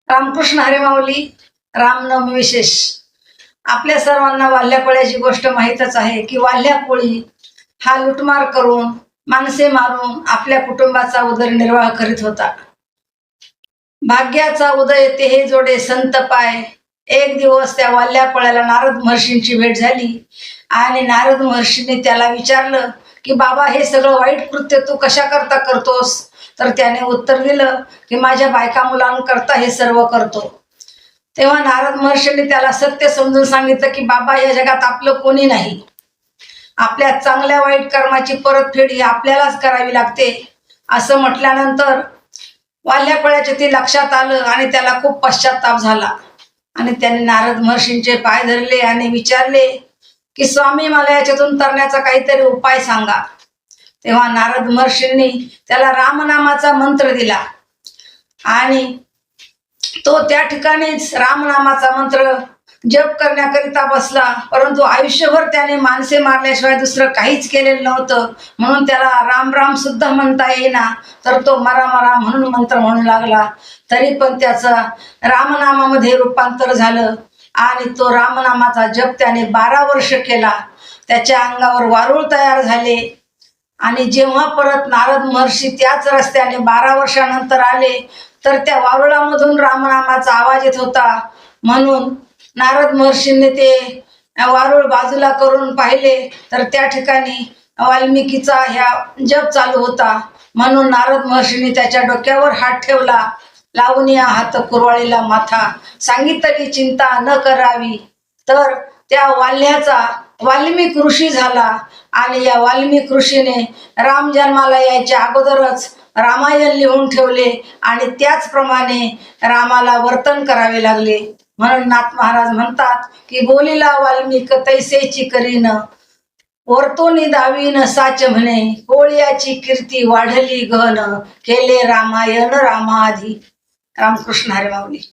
रामकृष्ण हरी माऊली. रामनवमी विशेष. आपल्या सर्वांना वाल्ल्या कोळ्याची गोष्ट माहीतच आहे की वाल्ल्या कोळी हा लुटमार करून, माणसे मारून आपल्या कुटुंबाचा उदरनिर्वाह करीत होता. भाग्याचा उदय ते हे जोडे संत पाय. एक दिवस त्या वाल्ल्या कोळ्याला नारद महर्षींची भेट झाली आणि नारद महर्षींनी त्याला विचारलं की बाबा, हे सगळं वाईट कृत्य तू कशा करता करतोस? तर त्याने उत्तर दिलं की माझ्या बायका मुलांकरता हे सर्व करतो. तेव्हा नारद महर्षींनी त्याला सत्य समजून सांगितलं की बाबा, या जगात आपलं कोणी नाही. आपल्या चांगल्या वाईट कर्माची परतफेड ही आपल्यालाच करावी लागते. असं म्हटल्यानंतर वाल्ल्या कोळ्याच्या ते लक्षात आलं आणि त्याला खूप पश्चाताप झाला आणि त्याने नारद महर्षींचे पाय धरले आणि विचारले की स्वामी, मला याच्यातून तरण्याचा काहीतरी उपाय सांगा. तेव्हा नारद महर्षींनी त्याला रामनामाचा मंत्र दिला आणि तो त्या ठिकाणीच रामनामाचा मंत्र जप करण्याकरिता बसला. परंतु आयुष्यभर त्याने माणसे मारल्याशिवाय दुसरं काहीच केलेलं नव्हतं, म्हणून त्याला राम राम सुद्धा म्हणता येईना. तर तो मरा मरा म्हणून मंत्र म्हणू लागला. तरी पण त्याचं रामनामामध्ये रूपांतर झालं आणि तो रामनामाचा जप त्याने 12 वर्ष केला. त्याच्या अंगावर वारूळ तयार झाले आणि जेव्हा परत नारद महर्षी त्याच रस्त्याने 12 वर्षानंतर आले तर त्या वारुळामधून रामनामाचा आवाज येत होता. म्हणून नारद महर्षींनी ते वारुळ बाजूला करून पाहिले तर त्या ठिकाणी वाल्मिकीचा ह्या जप चालू होता. म्हणून नारद महर्षींनी त्याच्या डोक्यावर हात ठेवला. लावून या हात कुरवाळीला माथा, सांगितली चिंता न करावी. तर त्या वाल्याचा वाल्मिक ऋषी झाला आणि या वाल्मिक ऋषीने राम जन्माला यायच्या अगोदरच रामायण लिहून ठेवले आणि त्याचप्रमाणे रामाला वर्तन करावे लागले. म्हणून नाथ महाराज म्हणतात की बोलिला वाल्मिक तैसेची करीन, वर्तोनी दावीन साच म्हणे, कोळ्याची कीर्ती वाढली गहन, केले रामायण रामाधी. रामकृष्ण हरी माऊली.